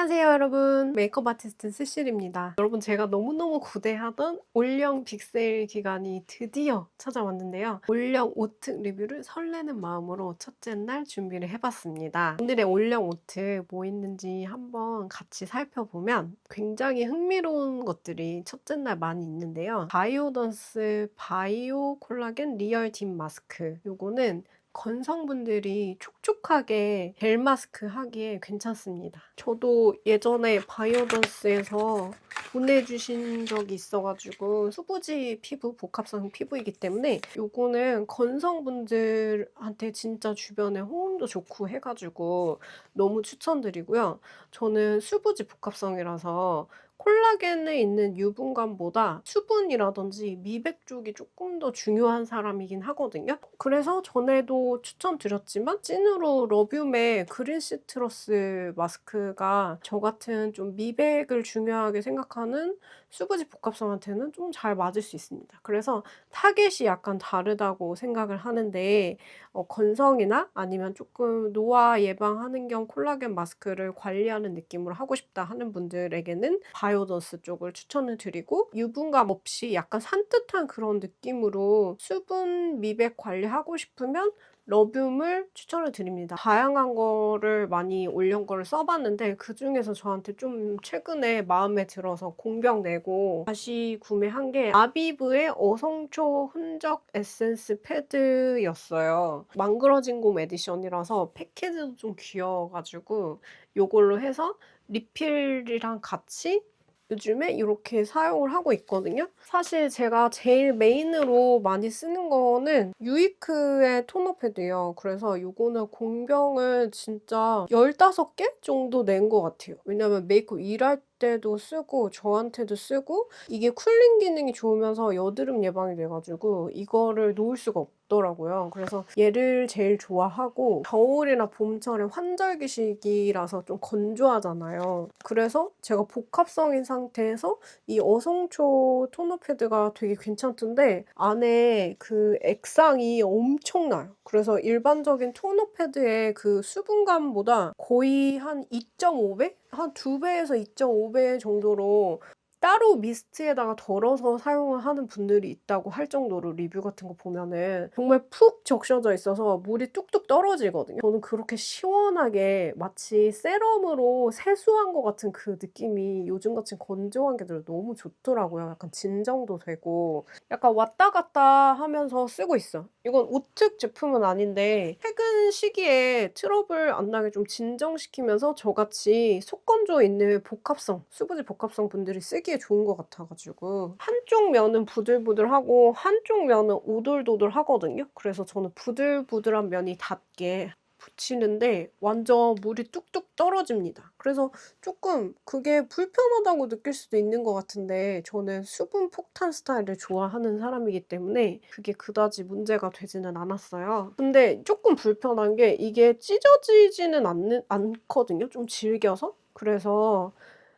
안녕하세요 여러분, 메이크업 아티스트 스실입니다. 여러분, 제가 너무너무 기대하던 올영 빅세일 기간이 드디어 찾아왔는데요. 올영 옷특 리뷰를 설레는 마음으로 첫째 날 준비를 해봤습니다. 오늘의 올영 옷특 뭐 있는지 한번 같이 살펴보면 굉장히 흥미로운 것들이 첫째 날 많이 있는데요. 바이오던스 바이오 콜라겐 리얼 딥 마스크, 요거는 건성분들이 촉촉하게 젤 마스크 하기에 괜찮습니다. 저도 예전에 바이오던스에서 보내주신 적이 있어가지고 수부지 피부, 복합성 피부이기 때문에 요거는 건성분들한테 진짜 주변에 호응도 좋고 해가지고 너무 추천드리고요. 저는 수부지 복합성이라서 콜라겐에 있는 유분감보다 수분이라든지 미백 쪽이 조금 더 중요한 사람이긴 하거든요. 그래서 전에도 추천드렸지만 찐으로 러뷸의 그린 시트러스 마스크가 저 같은 좀 미백을 중요하게 생각하는 수부지 복합성한테는 좀 잘 맞을 수 있습니다. 그래서 타겟이 약간 다르다고 생각을 하는데 건성이나 아니면 조금 노화 예방하는 겸 콜라겐 마스크를 관리하는 느낌으로 하고 싶다 하는 분들에게는 바이오던스 쪽을 추천을 드리고, 유분감 없이 약간 산뜻한 그런 느낌으로 수분 미백 관리하고 싶으면 러뷸을 추천을 드립니다. 다양한 거를 많이 올영 거를 써봤는데 그중에서 저한테 좀 최근에 마음에 들어서 공병 내고 다시 구매한 게 아비브의 어성초 흔적 에센스 패드였어요. 망그러진 곰 에디션이라서 패키지도 좀 귀여워가지고 요걸로 해서 리필이랑 같이 요즘에 이렇게 사용을 하고 있거든요. 사실 제가 제일 메인으로 많이 쓰는 거는 유이크의 토너 패드예요. 그래서 이거는 공병을 진짜 15개 정도 낸 것 같아요. 왜냐면 메이크업 일할 때도 쓰고 저한테도 쓰고, 이게 쿨링 기능이 좋으면서 여드름 예방이 돼가지고 이거를 놓을 수가 없더라고요. 그래서 얘를 제일 좋아하고, 겨울이나 봄철에 환절기 시기라서 좀 건조하잖아요. 그래서 제가 복합성인 상태에서 이 어성초 토너 패드가 되게 괜찮던데 안에 그 액상이 엄청나요. 그래서 일반적인 토너 패드의 그 수분감보다 거의 한 2.5배? 한 2배에서 2.5배 정도로 따로 미스트에다가 덜어서 사용을 하는 분들이 있다고 할 정도로 리뷰 같은 거 보면은 정말 푹 적셔져 있어서 물이 뚝뚝 떨어지거든요. 저는 그렇게 시원하게 마치 세럼으로 세수한 것 같은 그 느낌이 요즘같이 건조한 게 너무 좋더라고요. 약간 진정도 되고 약간 왔다 갔다 하면서 쓰고 있어. 이건 옷특 제품은 아닌데 최근 시기에 트러블 안 나게 좀 진정시키면서 저같이 속건조 있는 복합성, 수부지 복합성 분들이 쓰기에 좋은 것 같아가지고 한쪽 면은 부들부들하고 한쪽 면은 오돌도돌하거든요. 그래서 저는 부들부들한 면이 닿게 붙이는데 완전 물이 뚝뚝 떨어집니다. 그래서 조금 그게 불편하다고 느낄 수도 있는 것 같은데 저는 수분 폭탄 스타일을 좋아하는 사람이기 때문에 그게 그다지 문제가 되지는 않았어요. 근데 조금 불편한 게 이게 찢어지지는 않거든요. 좀 질겨서. 그래서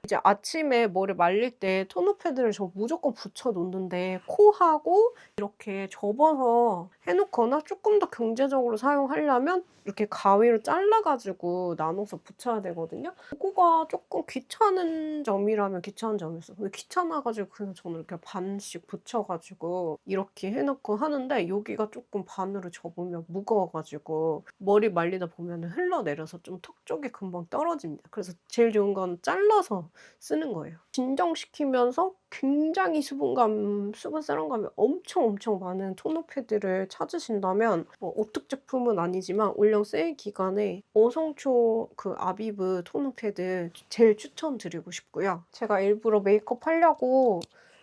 이제 아침에 머리 말릴 때 토너 패드를 저 무조건 붙여 놓는데 코하고 이렇게 접어서 해놓거나 조금 더 경제적으로 사용하려면 이렇게 가위로 잘라가지고 나눠서 붙여야 되거든요. 그거가 조금 귀찮은 점이라면 귀찮은 점이 있어요. 근데 귀찮아가지고 그냥 저는 이렇게 반씩 붙여가지고 이렇게 해놓고 하는데 여기가 조금 반으로 접으면 무거워가지고 머리 말리다 보면 흘러내려서 좀 턱 쪽이 금방 떨어집니다. 그래서 제일 좋은 건 잘라서 쓰는 거예요. 진정시키면서 굉장히 수분 세럼감이 엄청 많은 토너 패드를 찾으신다면 옷특 제품은 아니지만 올영 세일 기간에 어성초 그 아비브 토너 패드 제일 추천드리고 싶고요. 제가 일부러 메이크업 하려고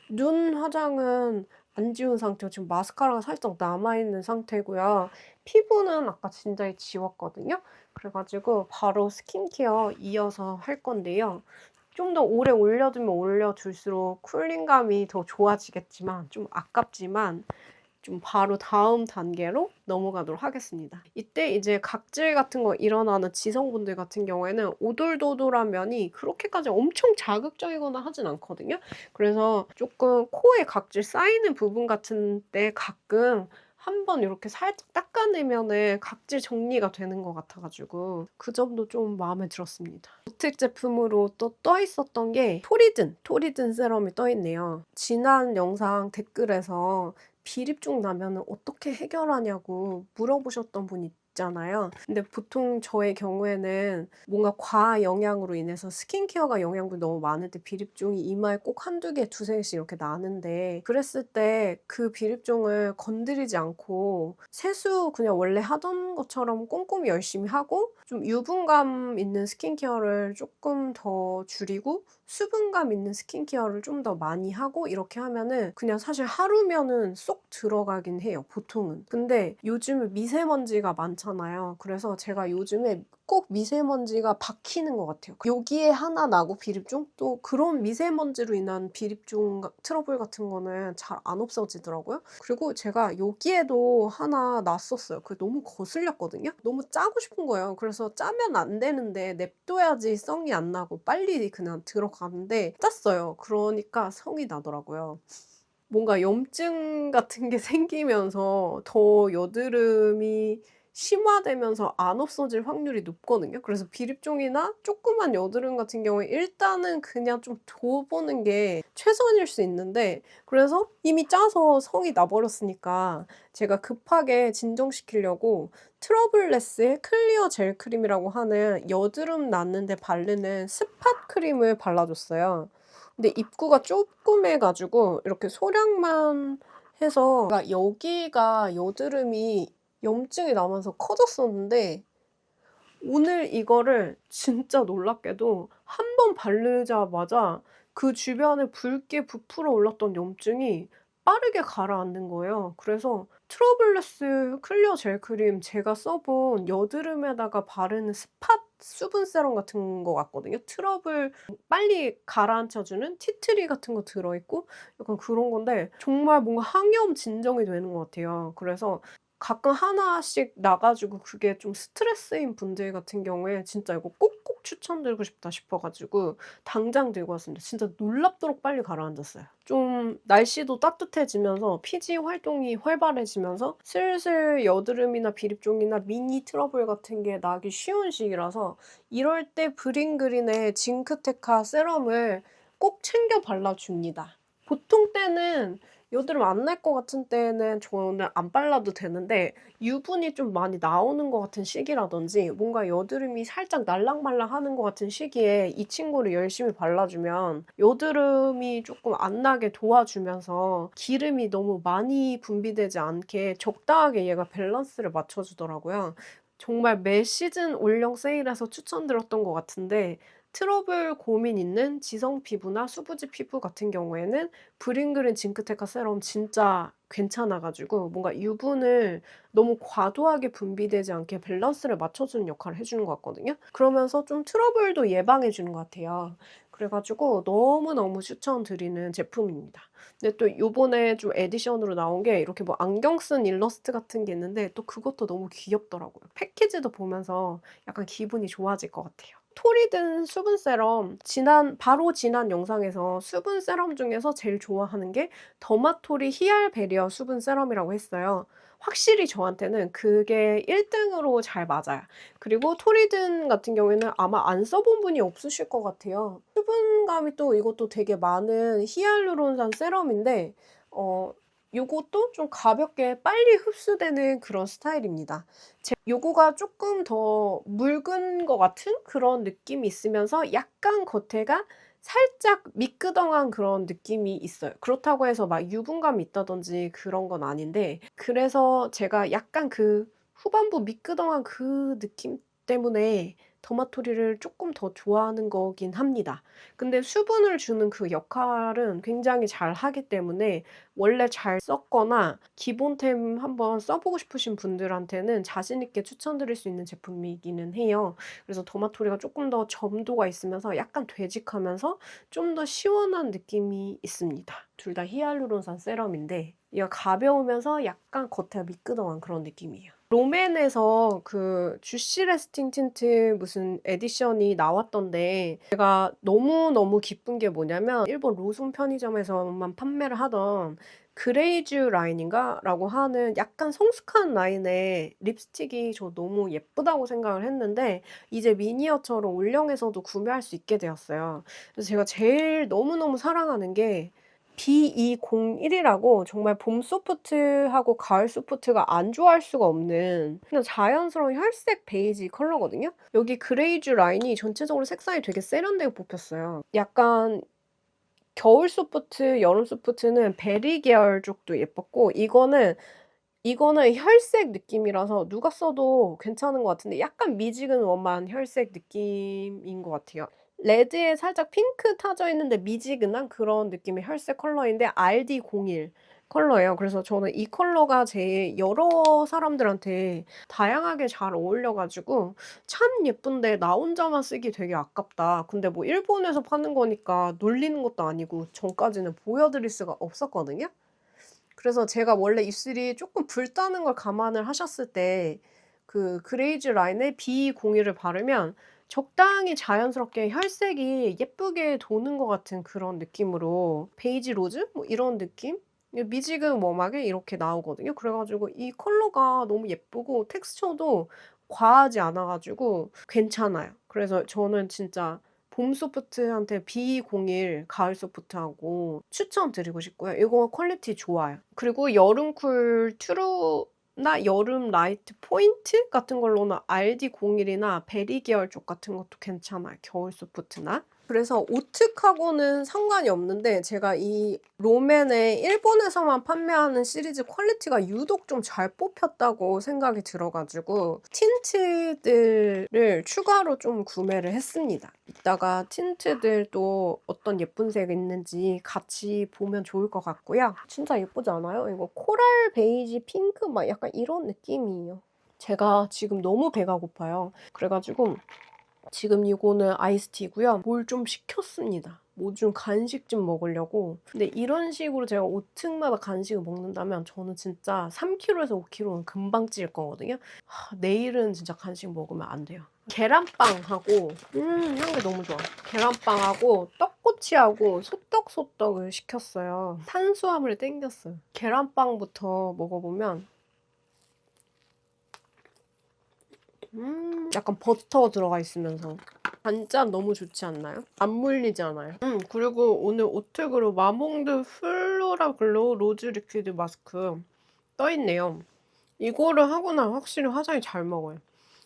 눈 화장은 안 지운 상태고 지금 마스카라가 살짝 남아있는 상태고요. 피부는 아까 진작에 지웠거든요. 그래가지고 바로 스킨케어 이어서 할 건데요. 좀 더 오래 올려두면 올려둘수록 쿨링감이 더 좋아지겠지만 좀 아깝지만 좀 바로 다음 단계로 넘어가도록 하겠습니다. 이때 이제 각질 같은 거 일어나는 지성분들 같은 경우에는 오돌도돌한 면이 그렇게까지 엄청 자극적이거나 하진 않거든요. 그래서 조금 코에 각질 쌓이는 부분 같은 때 가끔 한번 이렇게 살짝 닦아내면은 각질 정리가 되는 것 같아 가지고 그 점도 좀 마음에 들었습니다. 오특 제품으로 또 떠 있었던 게 토리든 세럼이 떠 있네요. 지난 영상 댓글에서 비립종 나면은 어떻게 해결하냐고 물어보셨던 분 있잖아요. 근데 보통 저의 경우에는 뭔가 과영양으로 인해서 스킨케어가 영양분이 너무 많을 때 비립종이 이마에 꼭 한두 개, 두세 개씩 이렇게 나는데, 그랬을 때 그 비립종을 건드리지 않고 세수 그냥 원래 하던 것처럼 꼼꼼히 열심히 하고 좀 유분감 있는 스킨케어를 조금 더 줄이고 수분감 있는 스킨케어를 좀 더 많이 하고 이렇게 하면은 그냥 사실 하루면은 쏙 들어가긴 해요, 보통은. 근데 요즘에 미세먼지가 많잖아요. 그래서 제가 요즘에 꼭 미세먼지가 박히는 것 같아요. 여기에 하나 나고 비립종? 또 그런 미세먼지로 인한 비립종 트러블 같은 거는 잘 안 없어지더라고요. 그리고 제가 여기에도 하나 났었어요. 그게 너무 거슬렸거든요. 너무 짜고 싶은 거예요. 그래서 짜면 안 되는데 냅둬야지 성이 안 나고 빨리 그냥 들어가는데 짰어요. 그러니까 성이 나더라고요. 뭔가 염증 같은 게 생기면서 더 여드름이 심화되면서 안 없어질 확률이 높거든요. 그래서 비립종이나 조그만 여드름 같은 경우에 일단은 그냥 좀 둬보는 게 최선일 수 있는데, 그래서 이미 짜서 성이 나버렸으니까 제가 급하게 진정시키려고 트러블레스의 클리어 젤 크림이라고 하는 여드름 났는데 바르는 스팟 크림을 발라줬어요. 근데 입구가 조그매 가지고 이렇게 소량만 해서 여기가 여드름이 염증이 나면서 커졌었는데, 오늘 이거를 진짜 놀랍게도 한 번 바르자마자 그 주변에 붉게 부풀어 올랐던 염증이 빠르게 가라앉는 거예요. 그래서 트러블레스 클리어 젤 크림, 제가 써본 여드름에다가 바르는 스팟 수분 세럼 같은 거 같거든요. 트러블 빨리 가라앉혀주는 티트리 같은 거 들어있고 약간 그런 건데 정말 뭔가 항염 진정이 되는 것 같아요. 그래서 가끔 하나씩 나 가지고 그게 좀 스트레스인 분들 같은 경우에 진짜 이거 꼭꼭 추천드리고 싶다 싶어 가지고 당장 들고 왔습니다. 진짜 놀랍도록 빨리 가라앉았어요. 좀 날씨도 따뜻해지면서 피지 활동이 활발해지면서 슬슬 여드름이나 비립종이나 미니 트러블 같은 게 나기 쉬운 시기라서 이럴 때 브링그린의 징크테카 세럼을 꼭 챙겨 발라줍니다. 보통 때는 여드름 안 날 것 같은 때는 저는 안 발라도 되는데, 유분이 좀 많이 나오는 것 같은 시기라든지 뭔가 여드름이 살짝 날랑말랑하는 것 같은 시기에 이 친구를 열심히 발라주면 여드름이 조금 안 나게 도와주면서 기름이 너무 많이 분비되지 않게 적당하게 얘가 밸런스를 맞춰주더라고요. 정말 매 시즌 올영 세일에서 추천드렸던 것 같은데, 트러블 고민 있는 지성 피부나 수부지 피부 같은 경우에는 브링그린 징크테카 세럼 진짜 괜찮아 가지고 뭔가 유분을 너무 과도하게 분비되지 않게 밸런스를 맞춰주는 역할을 해주는 것 같거든요. 그러면서 좀 트러블도 예방해 주는 것 같아요. 그래 가지고 너무너무 추천드리는 제품입니다. 근데 또 요번에 좀 에디션으로 나온 게 이렇게 뭐 안경 쓴 일러스트 같은 게 있는데 또 그것도 너무 귀엽더라고요. 패키지도 보면서 약간 기분이 좋아질 것 같아요. 토리든 수분 세럼, 바로 지난 영상에서 수분 세럼 중에서 제일 좋아하는 게 더마토리 히알 베리어 수분 세럼이라고 했어요. 확실히 저한테는 그게 1등으로 잘 맞아요. 그리고 토리든 같은 경우에는 아마 안 써본 분이 없으실 것 같아요. 수분감이 또 이것도 되게 많은 히알루론산 세럼인데 요것도 좀 가볍게 빨리 흡수되는 그런 스타일입니다. 요거가 조금 더 묽은 것 같은 그런 느낌이 있으면서 약간 겉에가 살짝 미끄덩한 그런 느낌이 있어요. 그렇다고 해서 막 유분감이 있다든지 그런 건 아닌데, 그래서 제가 약간 그 후반부 미끄덩한 그 느낌 때문에 더마토리를 조금 더 좋아하는 거긴 합니다. 근데 수분을 주는 그 역할은 굉장히 잘 하기 때문에 원래 잘 썼거나 기본템 한번 써보고 싶으신 분들한테는 자신 있게 추천드릴 수 있는 제품이기는 해요. 그래서 더마토리가 조금 더 점도가 있으면서 약간 되직하면서 좀 더 시원한 느낌이 있습니다. 둘 다 히알루론산 세럼인데 얘가 가벼우면서 약간 겉에 미끄덩한 그런 느낌이에요. 롬앤에서 그 주시 레스팅 틴트 무슨 에디션이 나왔던데 제가 너무너무 기쁜 게 뭐냐면 일본 로손 편의점에서만 판매를 하던 그레이즈 라인인가? 라고 하는 약간 성숙한 라인의 립스틱이 저 너무 예쁘다고 생각을 했는데 이제 미니어처로 올영에서도 구매할 수 있게 되었어요. 그래서 제가 제일 너무너무 사랑하는 게 B201이라고 정말 봄 소프트하고 가을 소프트가 안 좋아할 수가 없는 그냥 자연스러운 혈색 베이지 컬러거든요. 여기 그레이즈 라인이 전체적으로 색상이 되게 세련되게 뽑혔어요. 약간 겨울 소프트, 여름 소프트는 베리 계열 쪽도 예뻤고 이거는 혈색 느낌이라서 누가 써도 괜찮은 것 같은데 약간 미지근한 혈색 느낌인 것 같아요. 레드에 살짝 핑크 타져 있는데 미지근한 그런 느낌의 혈색 컬러인데 RD01 컬러예요. 그래서 저는 이 컬러가 제일 여러 사람들한테 다양하게 잘 어울려 가지고 참 예쁜데 나 혼자만 쓰기 되게 아깝다. 근데 뭐 일본에서 파는 거니까 놀리는 것도 아니고 전까지는 보여드릴 수가 없었거든요. 그래서 제가 원래 입술이 조금 붉다는 걸 감안을 하셨을 때 그 그레이즈 라인에 B01을 바르면 적당히 자연스럽게 혈색이 예쁘게 도는 것 같은 그런 느낌으로 베이지 로즈? 뭐 이런 느낌? 미지근 웜하게 이렇게 나오거든요. 그래 가지고 이 컬러가 너무 예쁘고 텍스처도 과하지 않아 가지고 괜찮아요. 그래서 저는 진짜 봄 소프트한테 B01 가을 소프트하고 추천드리고 싶고요. 이거 퀄리티 좋아요. 그리고 여름 쿨 트루나 여름 라이트 포인트 같은 걸로는 RD01이나 베리 계열 쪽 같은 것도 괜찮아요. 겨울 소프트나. 그래서 오특하고는 상관이 없는데 제가 이 롬앤의 일본에서만 판매하는 시리즈 퀄리티가 유독 좀 잘 뽑혔다고 생각이 들어 가지고 틴트들을 추가로 좀 구매를 했습니다. 이따가 틴트들도 어떤 예쁜 색이 있는지 같이 보면 좋을 것 같고요. 진짜 예쁘지 않아요? 이거 코랄 베이지 핑크 막 약간 이런 느낌이에요. 제가 지금 너무 배가 고파요. 그래 가지고 지금 이거는 아이스티고요. 뭘 좀 시켰습니다. 뭐 좀 간식 좀 먹으려고. 근데 이런 식으로 제가 5층마다 간식을 먹는다면 저는 진짜 3kg에서 5kg는 금방 찔 거거든요. 내일은 진짜 간식 먹으면 안 돼요. 계란빵하고 향기 너무 좋아. 계란빵하고 떡꼬치하고 소떡소떡을 시켰어요. 탄수화물이 땡겼어요. 계란빵부터 먹어보면 약간 버터 들어가 있으면서 단짠 너무 좋지 않나요? 안 물리지 않아요? 그리고 오늘 오특으로 마몽드 플로라 글로우 로즈 리퀴드 마스크 떠있네요. 이거를 하고 나면 확실히 화장이 잘 먹어요.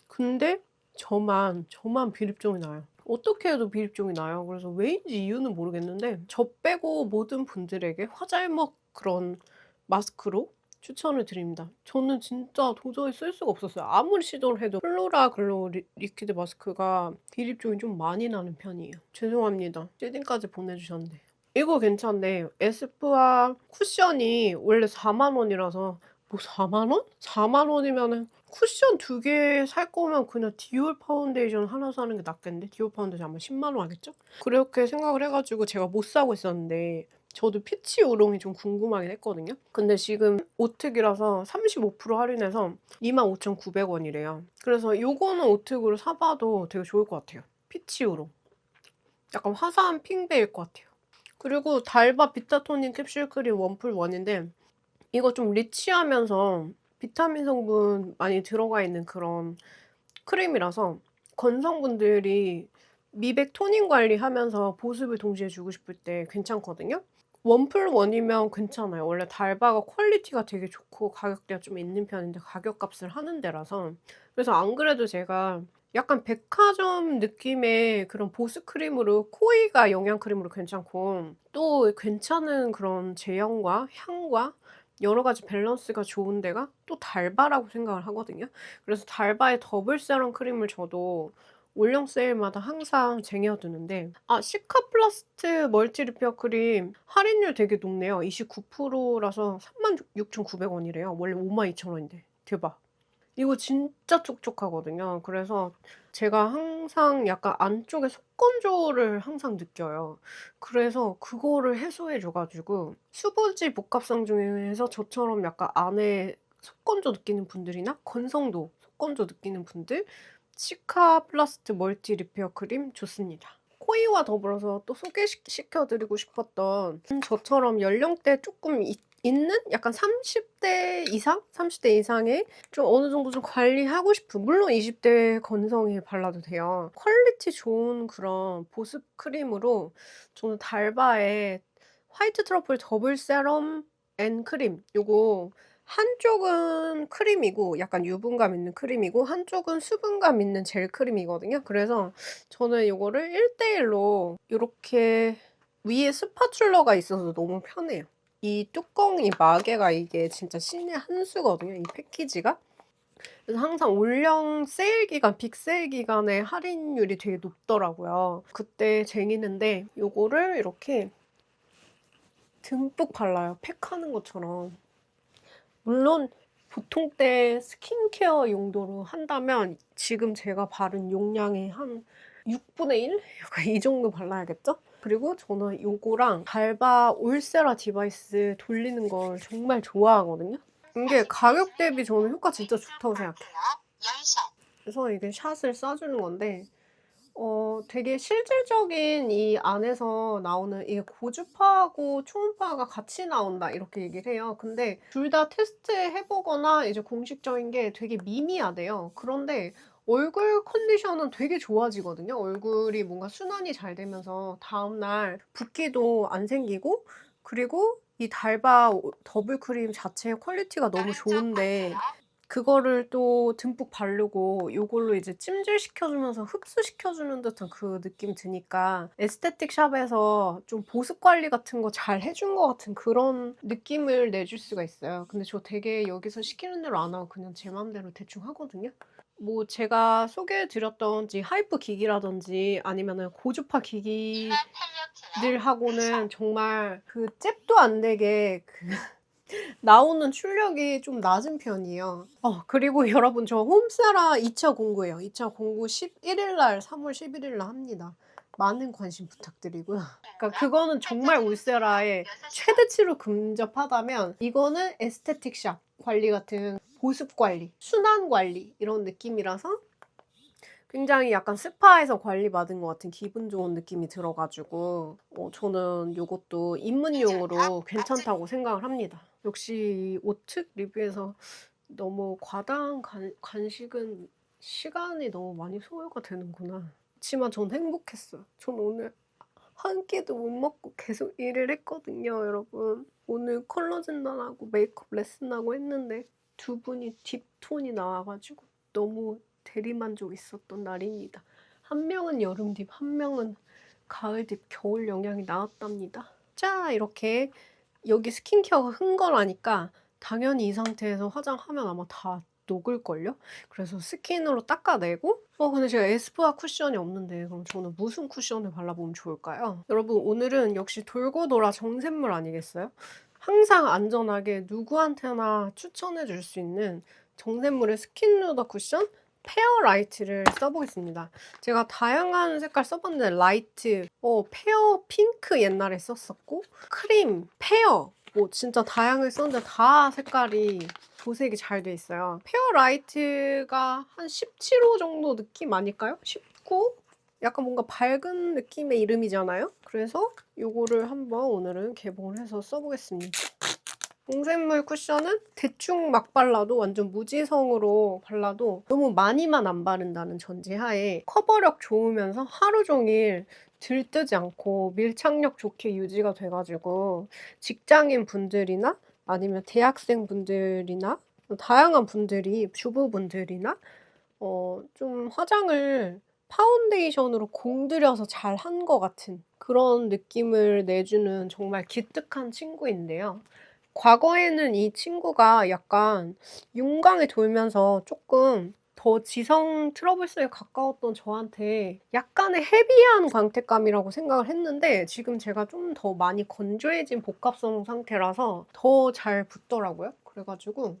근데 저만 비립종이 나요. 어떻게 해도 비립종이 나요. 그래서 왜인지 이유는 모르겠는데 저 빼고 모든 분들에게 화잘먹 그런 마스크로 추천을 드립니다. 저는 진짜 도저히 쓸 수가 없었어요. 아무리 시도를 해도 플로라 글로우 리퀴드 마스크가 비립종이 좀 많이 나는 편이에요. 죄송합니다. 쉐딩까지 보내주셨는데. 이거 괜찮네. 에스쁘아 쿠션이 원래 4만 원이라서 뭐 4만 원? 4만 원이면은 쿠션 2개 살 거면 그냥 디올 파운데이션 하나 사는 게 낫겠는데? 디올 파운데이션 아마 10만 원 하겠죠? 그렇게 생각을 해 가지고 제가 못 사고 있었는데 저도 피치 우롱이 좀 궁금하긴 했거든요. 근데 지금 오특이라서 35% 할인해서 25,900원이래요. 그래서 요거는 오특으로 사 봐도 되게 좋을 것 같아요. 피치 우롱. 약간 화사한 핑크일 것 같아요. 그리고 달바 비타토닉 캡슐 크림 원풀 원인데 이거 좀 리치하면서 비타민 성분 많이 들어가 있는 그런 크림이라서 건성분들이 미백 토닝 관리하면서 보습을 동시에 주고 싶을 때 괜찮거든요. 원풀 원이면 괜찮아요. 원래 달바가 퀄리티가 되게 좋고 가격대가 좀 있는 편인데 가격값을 하는 데라서. 그래서 안 그래도 제가 약간 백화점 느낌의 그런 보습 크림으로 코이가 영양 크림으로 괜찮고 또 괜찮은 그런 제형과 향과 여러 가지 밸런스가 좋은 데가 또 달바라고 생각을 하거든요. 그래서 달바의 더블 세럼 크림을 저도 올영 세일마다 항상 쟁여두는데 시카플라스트 멀티 리페어 크림 할인율 되게 높네요. 29%라서 36,900원이래요. 원래 52,000원인데. 대박. 이거 진짜 촉촉하거든요. 그래서 제가 항상 약간 안쪽에 속건조를 항상 느껴요. 그래서 그거를 해소해 줘 가지고 수부지 복합성 중에서 저처럼 약간 안에 속건조 느끼는 분들이나 건성도 속건조 느끼는 분들 시카 플라스트 멀티 리페어 크림 좋습니다. 코이와 더불어서 또 소개시켜 드리고 싶었던 저처럼 연령대 조금 있는 약간 30대 이상? 30대 이상의 좀 어느 정도 좀 관리하고 싶은, 물론 20대 건성에 발라도 돼요. 퀄리티 좋은 그런 보습 크림으로 저는 달바의 화이트 트러플 더블 세럼 앤 크림, 요거 한쪽은 크림이고 약간 유분감 있는 크림이고 한쪽은 수분감 있는 젤 크림이거든요. 그래서 저는 요거를 1대1로 요렇게 위에 스파츌러가 있어서 너무 편해요. 이 뚜껑, 이 마개가 이게 진짜 신의 한 수거든요, 이 패키지가. 그래서 항상 올영 세일 기간, 빅 세일 기간에 할인율이 되게 높더라고요. 그때 쟁이는데 요거를 이렇게 듬뿍 발라요, 팩하는 것처럼. 물론 보통 때 스킨케어 용도로 한다면 지금 제가 바른 용량의 한 6분의 1? 약간 이 정도 발라야겠죠? 그리고 저는 요거랑 달바 올세라 디바이스 돌리는 걸 정말 좋아하거든요. 이게 가격 대비 저는 효과 진짜 좋다고 생각해요. 그래서 이게 샷을 쏴주는 건데 되게 실질적인 이 안에서 나오는 이게 고주파하고 초음파가 같이 나온다 이렇게 얘기를 해요. 근데 둘 다 테스트해 보거나 이제 공식적인 게 되게 미미하대요. 그런데 얼굴 컨디션은 되게 좋아지거든요. 얼굴이 뭔가 순환이 잘 되면서 다음날 붓기도 안 생기고, 그리고 이 달바 더블 크림 자체의 퀄리티가 너무 좋은데 그거를 또 듬뿍 바르고 요걸로 이제 찜질시켜주면서 흡수시켜주는 듯한 그 느낌이 드니까 에스테틱 샵에서 좀 보습 관리 같은 거 잘 해준 것 같은 그런 느낌을 내줄 수가 있어요. 근데 저 되게 여기서 시키는 대로 안 하고 그냥 제 맘대로 대충 하거든요. 뭐 제가 소개해드렸던 하이프 기기라든지 아니면은 고주파 기기들하고는 정말 그 잽도 안 되게 그 나오는 출력이 좀 낮은 편이에요. 그리고 여러분 저 홈세라 2차 공구예요. 2차 공구 11일 날, 3월 11일 날 합니다. 많은 관심 부탁드리고요. 그러니까 그거는 정말 울세라의 최대치로 근접하다면 이거는 에스테틱 샵 관리 같은 보습 관리, 순환 관리 이런 느낌이라서 굉장히 약간 스파에서 관리받은 것 같은 기분 좋은 느낌이 들어가지고 저는 요것도 입문용으로 괜찮다고 생각을 합니다. 역시 오특 리뷰에서 너무 과다한 간식은 시간이 너무 많이 소요가 되는구나. 그렇지만 전 행복했어요. 전 오늘 한 끼도 못 먹고 계속 일을 했거든요, 여러분. 오늘 컬러 진단하고 메이크업 레슨하고 했는데 두 분이 딥톤이 나와가지고 너무 대리만족 있었던 날입니다. 한 명은 여름 딥, 한 명은 가을 딥, 겨울 영양이 나왔답니다. 자, 이렇게 여기 스킨케어가 흔 거라니까 당연히 이 상태에서 화장하면 아마 다 녹을걸요? 그래서 스킨으로 닦아내고 근데 제가 에스쁘아 쿠션이 없는데 그럼 저는 무슨 쿠션을 발라보면 좋을까요? 여러분 오늘은 역시 돌고 돌아 정샘물 아니겠어요? 항상 안전하게 누구한테나 추천해 줄 수 있는 정샘물의 스킨 누더 쿠션 페어 라이트를 써보겠습니다. 제가 다양한 색깔 써봤는데 라이트, 페어 핑크 옛날에 썼었고 크림, 페어 뭐 진짜 다양하게 썼는데 다 색깔이 도색이 잘 돼 있어요. 페어 라이트가 한 17호 정도 느낌 아닐까요? 19? 약간 뭔가 밝은 느낌의 이름이잖아요? 그래서 요거를 한번 오늘은 개봉을 해서 써보겠습니다. 정샘물 쿠션은 대충 막 발라도 완전 무지성으로 발라도 너무 많이만 안 바른다는 전제하에 커버력 좋으면서 하루 종일 들뜨지 않고 밀착력 좋게 유지가 돼가지고 직장인 분들이나 아니면 대학생 분들이나 다양한 분들이 주부분들이나 좀 화장을 파운데이션으로 공들여서 잘 한 것 같은 그런 느낌을 내주는 정말 기특한 친구인데요. 과거에는 이 친구가 약간 윤광이 돌면서 조금 더 지성 트러블스에 가까웠던 저한테 약간의 헤비한 광택감이라고 생각을 했는데 지금 제가 좀 더 많이 건조해진 복합성 상태라서 더 잘 붙더라고요. 그래가지고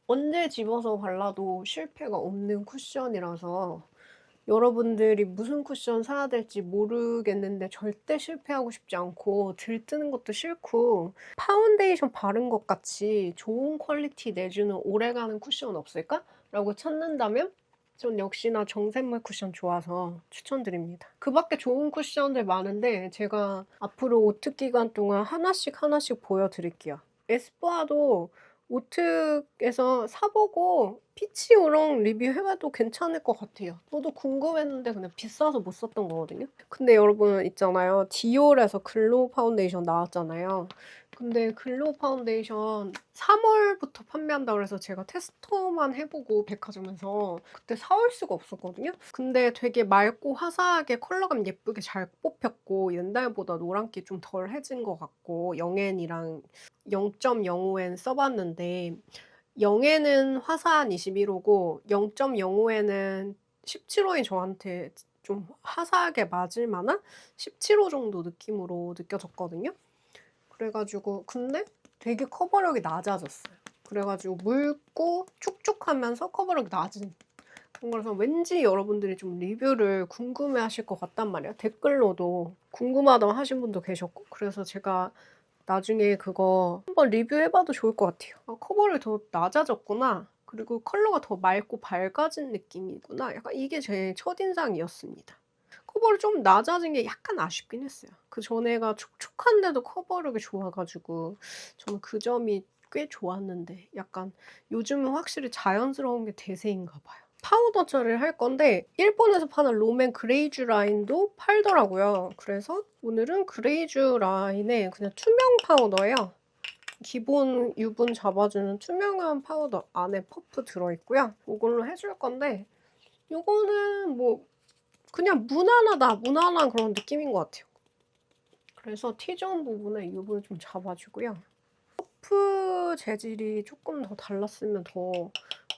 언제 집어서 발라도 실패가 없는 쿠션이라서 여러분들이 무슨 쿠션 사야 될지 모르겠는데 절대 실패하고 싶지 않고 들뜨는 것도 싫고 파운데이션 바른 것 같이 좋은 퀄리티 내주는 오래가는 쿠션 없을까? 라고 찾는다면 전 역시나 정샘물 쿠션 좋아서 추천드립니다. 그 밖에 좋은 쿠션들 많은데 제가 앞으로 오특 기간 동안 하나씩 보여드릴게요. 에스쁘아도 오특에서 사보고 피치 우렁 리뷰해봐도 괜찮을 것 같아요. 저도 궁금했는데 그냥 비싸서 못 샀던 거거든요. 근데 여러분 있잖아요. 디올에서 글로우 파운데이션 나왔잖아요. 근데 글로우 파운데이션 3월부터 판매한다고 해서 제가 테스터만 해보고 백화점에서 그때 사올 수가 없었거든요. 근데 되게 맑고 화사하게 컬러감 예쁘게 잘 뽑혔고 옛날보다 노란기 좀 덜 해진 것 같고 영앤이랑 0.05엔 써봤는데 0에는 화사한 21호고 0.05에는 17호인 저한테 좀 화사하게 맞을 만한 17호 정도 느낌으로 느껴졌거든요. 그래가지고 근데 되게 커버력이 낮아졌어요. 그래가지고 묽고 촉촉하면서 커버력이 낮은 그래서 왠지 여러분들이 좀 리뷰를 궁금해하실 것 같단 말이야. 댓글로도 궁금하다고 하신 분도 계셨고 그래서 제가 나중에 그거 한번 리뷰해봐도 좋을 것 같아요. 커버력이 더 낮아졌구나. 그리고 컬러가 더 맑고 밝아진 느낌이구나. 약간 이게 제 첫인상이었습니다. 커버력이 좀 낮아진 게 약간 아쉽긴 했어요. 그 전에가 촉촉한데도 커버력이 좋아가지고 저는 그 점이 꽤 좋았는데 약간 요즘은 확실히 자연스러운 게 대세인가 봐요. 파우더 처리를 할 건데 일본에서 파는 롬앤 그레이즈 라인도 팔더라고요. 그래서 오늘은 그레이즈 라인에 그냥 투명 파우더예요. 기본 유분 잡아주는 투명한 파우더 안에 퍼프 들어있고요. 이걸로 해줄 건데 이거는 뭐 그냥 무난한 그런 느낌인 것 같아요. 그래서 T존 부분에 유분을 좀 잡아주고요. 퍼프 재질이 조금 더 달랐으면 더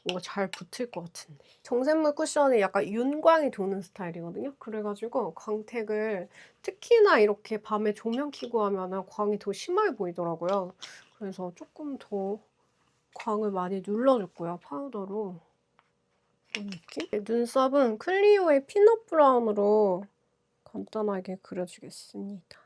뭔가 잘 붙을 것 같은데. 정샘물 쿠션이 약간 윤광이 도는 스타일이거든요. 그래가지고 광택을 특히나 이렇게 밤에 조명 켜고 하면 광이 더 심하게 보이더라고요. 그래서 조금 더 광을 많이 눌러줬고요. 파우더로. 이런 느낌? 눈썹은 클리오의 피넛 브라운으로 간단하게 그려주겠습니다.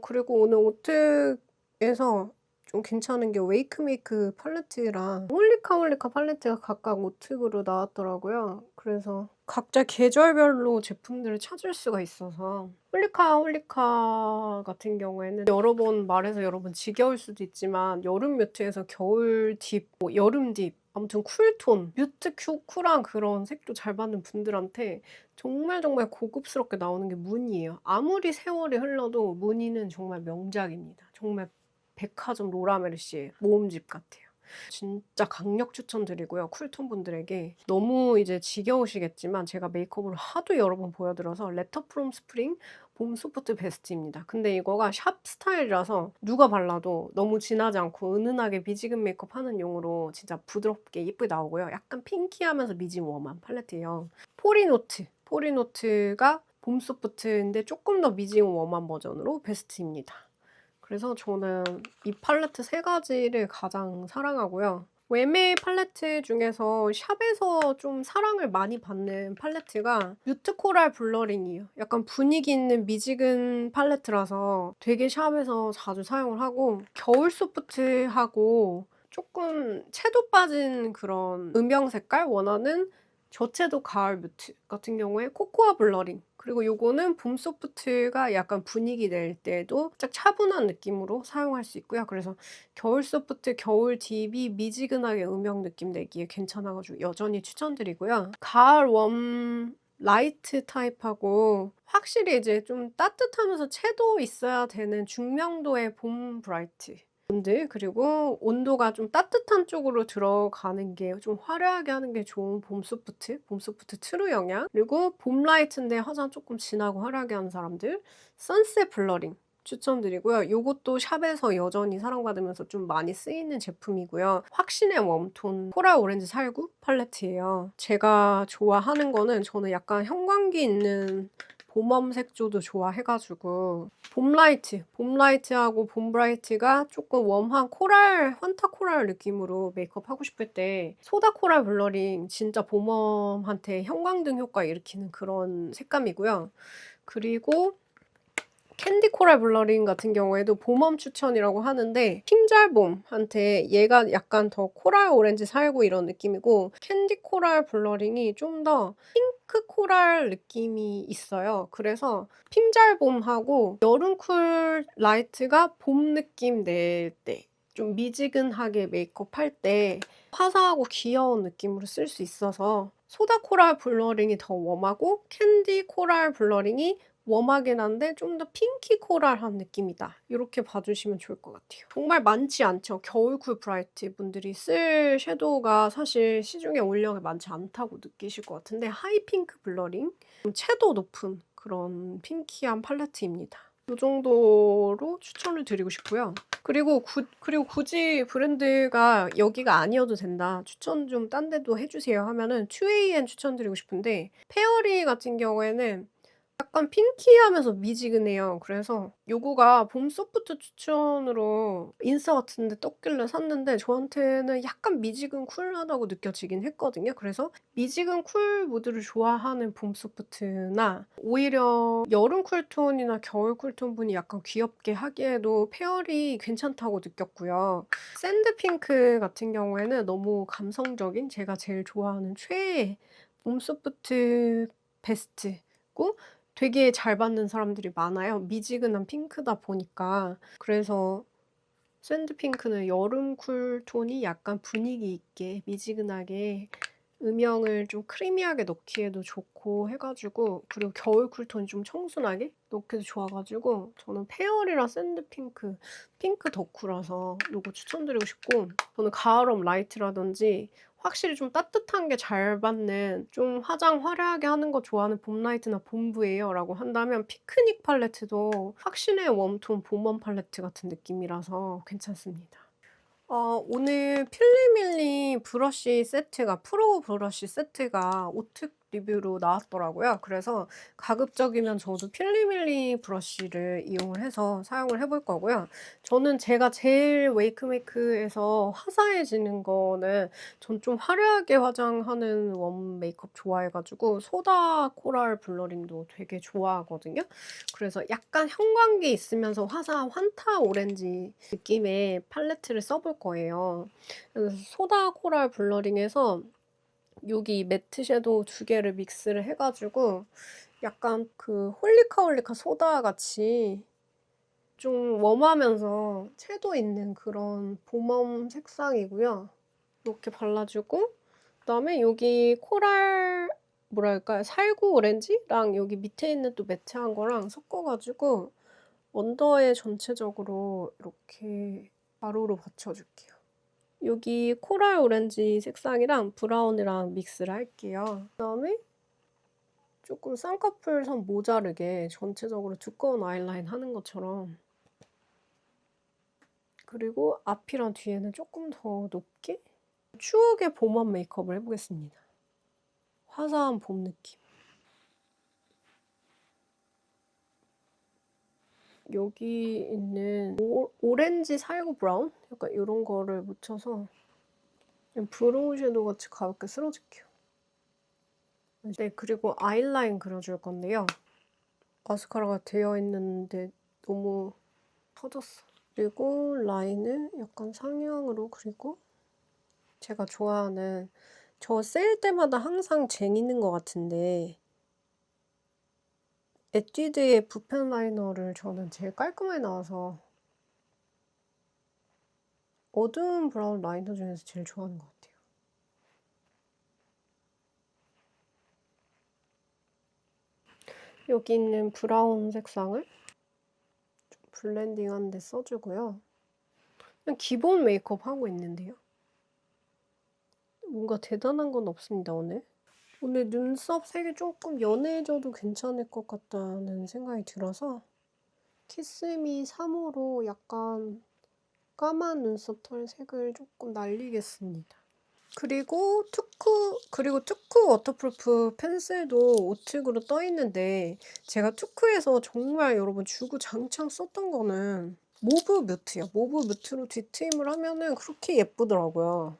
그리고 오늘 오특에서 좀 괜찮은 게 웨이크메이크 팔레트랑 홀리카 팔레트가 각각 오특으로 나왔더라고요. 그래서 각자 계절별로 제품들을 찾을 수가 있어서 홀리카 같은 경우에는 여러 번 말해서 여러 번 지겨울 수도 있지만 여름 뮤트에서 겨울 딥, 뭐 여름 딥 아무튼 쿨톤, 뮤트 쿨한 그런 색도 잘 받는 분들한테 정말 고급스럽게 나오는 게 무늬예요. 아무리 세월이 흘러도 무늬는 정말 명작입니다. 정말 백화점 로라메르시의 모음집 같아요. 진짜 강력 추천드리고요. 쿨톤 분들에게. 너무 이제 지겨우시겠지만 제가 메이크업을 하도 여러 번 보여드려서 레터 프롬 스프링 봄 소프트 베스트입니다. 근데 이거가 샵 스타일이라서 누가 발라도 너무 진하지 않고 은은하게 미지근 메이크업 하는 용으로 진짜 부드럽게 예쁘게 나오고요. 약간 핑키하면서 미진 웜한 팔레트예요. 포리노트가 봄 소프트인데 조금 더 미진 웜한 버전으로 베스트입니다. 그래서 저는 이 팔레트 세 가지를 가장 사랑하고요. 웨메 팔레트 중에서 샵에서 좀 사랑을 많이 받는 팔레트가 뮤트 코랄 블러링이에요. 약간 분위기 있는 미지근 팔레트라서 되게 샵에서 자주 사용을 하고 겨울 소프트하고 조금 채도 빠진 그런 음영 색깔 원하는 저채도 가을 뮤트 같은 경우에 코코아 블러링 그리고 요거는 봄 소프트가 약간 분위기 낼 때도 살짝 차분한 느낌으로 사용할 수 있고요. 그래서 겨울 소프트, 겨울 딥이 미지근하게 음영 느낌 내기에 괜찮아가지고 여전히 추천드리고요. 가을 웜 라이트 타입하고 확실히 이제 좀 따뜻하면서 채도 있어야 되는 중명도의 봄 브라이트 분들 그리고 온도가 좀 따뜻한 쪽으로 들어가는 게 좀 화려하게 하는 게 좋은 봄 소프트 트루 영양 그리고 봄 라이트인데 화장 조금 진하고 화려하게 하는 사람들 선셋 블러링 추천드리고요. 이것도 샵에서 여전히 사랑받으면서 좀 많이 쓰이는 제품이고요. 확신의 웜톤 코랄 오렌지 살구 팔레트예요. 제가 좋아하는 거는 저는 약간 형광기 있는 봄웜 색조도 좋아해가지고 봄라이트하고 봄브라이트가 조금 웜한 코랄, 환타 코랄 느낌으로 메이크업 하고 싶을 때 소다 코랄 블러링 진짜 봄웜한테 형광등 효과 일으키는 그런 색감이고요. 그리고 캔디 코랄 블러링 같은 경우에도 봄웜 추천이라고 하는데 핑잘봄한테 얘가 약간 더 코랄 오렌지 살고 이런 느낌이고 캔디 코랄 블러링이 좀 더 핑크 코랄 느낌이 있어요. 그래서 핑잘봄하고 여름 쿨 라이트가 봄 느낌 낼 때 좀 미지근하게 메이크업 할 때 화사하고 귀여운 느낌으로 쓸 수 있어서 소다 코랄 블러링이 더 웜하고 캔디 코랄 블러링이 웜하긴 한데 좀 더 핑키 코랄한 느낌이다. 이렇게 봐주시면 좋을 것 같아요. 정말 많지 않죠. 겨울쿨 브라이트 분들이 쓸 섀도우가 사실 시중에 올영이 많지 않다고 느끼실 것 같은데 하이핑크 블러링, 좀 채도 높은 그런 핑키한 팔레트입니다. 이 정도로 추천을 드리고 싶고요. 그리고 굳이 브랜드가 여기가 아니어도 된다. 추천 좀 딴 데도 해주세요 하면은 2AM 추천드리고 싶은데 페어리 같은 경우에는 약간 핑키하면서 미지근해요. 그래서 요거가 봄 소프트 추천으로 인스타 같은 데 떴길래 샀는데 저한테는 약간 미지근 쿨하다고 느껴지긴 했거든요. 그래서 미지근 쿨 무드를 좋아하는 봄 소프트나 오히려 여름 쿨톤이나 겨울 쿨톤 분이 약간 귀엽게 하기에도 페어리 괜찮다고 느꼈고요. 샌드 핑크 같은 경우에는 너무 감성적인 제가 제일 좋아하는 최애 봄 소프트 베스트고 되게 잘 받는 사람들이 많아요. 미지근한 핑크다 보니까. 그래서 샌드 핑크는 여름 쿨톤이 약간 분위기 있게 미지근하게 음영을 좀 크리미하게 넣기에도 좋고 해가지고 그리고 겨울 쿨톤이 좀 청순하게 넣기도 좋아가지고 저는 페어리랑 샌드 핑크, 핑크 덕후라서 이거 추천드리고 싶고 저는 가을웜 라이트라든지 확실히 좀 따뜻한 게 잘 받는 좀 화장 화려하게 하는 거 좋아하는 봄 라이트나 봄브예요 라고 한다면 피크닉 팔레트도 확신의 웜톤 봄웜 팔레트 같은 느낌이라서 괜찮습니다. 오늘 필리밀리 브러쉬 세트가 프로 브러쉬 세트가 오특 리뷰로 나왔더라고요. 그래서 가급적이면 저도 필리밀리 브러쉬를 이용을 해서 사용을 해볼 거고요. 저는 제가 제일 웨이크메이크에서 화사해지는 거는 전 좀 화려하게 화장하는 웜 메이크업 좋아해가지고 소다 코랄 블러링도 되게 좋아하거든요. 그래서 약간 형광기 있으면서 화사한 환타 오렌지 느낌의 팔레트를 써볼 거예요. 그래서 소다 코랄 블러링에서 여기 매트 섀도우 2개를 믹스를 해가지고 약간 그 홀리카홀리카 소다 같이 좀 웜하면서 채도 있는 그런 봄웜 색상이고요. 이렇게 발라주고 그다음에 여기 코랄 뭐랄까요 살구 오렌지랑 여기 밑에 있는 또 매트한 거랑 섞어가지고 언더에 전체적으로 이렇게 가루로 받쳐줄게요. 여기 코랄 오렌지 색상이랑 브라운이랑 믹스를 할게요. 그다음에 조금 쌍꺼풀 선 모자르게 전체적으로 두꺼운 아이라인 하는 것처럼 그리고 앞이랑 뒤에는 조금 더 높게 추억의 봄웜 메이크업을 해보겠습니다. 화사한 봄 느낌. 여기 있는 오렌지 살구 브라운? 약간 이런 거를 묻혀서 그냥 브로우 섀도우 같이 가볍게 쓸어줄게요. 네, 그리고 아이라인 그려줄 건데요. 마스카라가 되어 있는데 너무 터졌어. 그리고 라인을 약간 상향으로 그리고 제가 좋아하는 저 셀 때마다 항상 쟁이는 것 같은데 에뛰드의 붓펜 라이너를 저는 제일 깔끔하게 나와서 어두운 브라운 라이너 중에서 제일 좋아하는 것 같아요. 여기 있는 브라운 색상을 좀 블렌딩한 데 써주고요. 그냥 기본 메이크업 하고 있는데요. 뭔가 대단한 건 없습니다, 오늘. 오늘 눈썹 색이 조금 연해져도 괜찮을 것 같다는 생각이 들어서 키스미 3호로 약간 까만 눈썹 털 색을 조금 날리겠습니다. 그리고 투쿠 워터프루프 펜슬도 오특으로 떠 있는데 제가 투쿠에서 정말 여러분 주구장창 썼던 거는 모브 뮤트요. 모브 뮤트로 뒤트임을 하면은 그렇게 예쁘더라고요.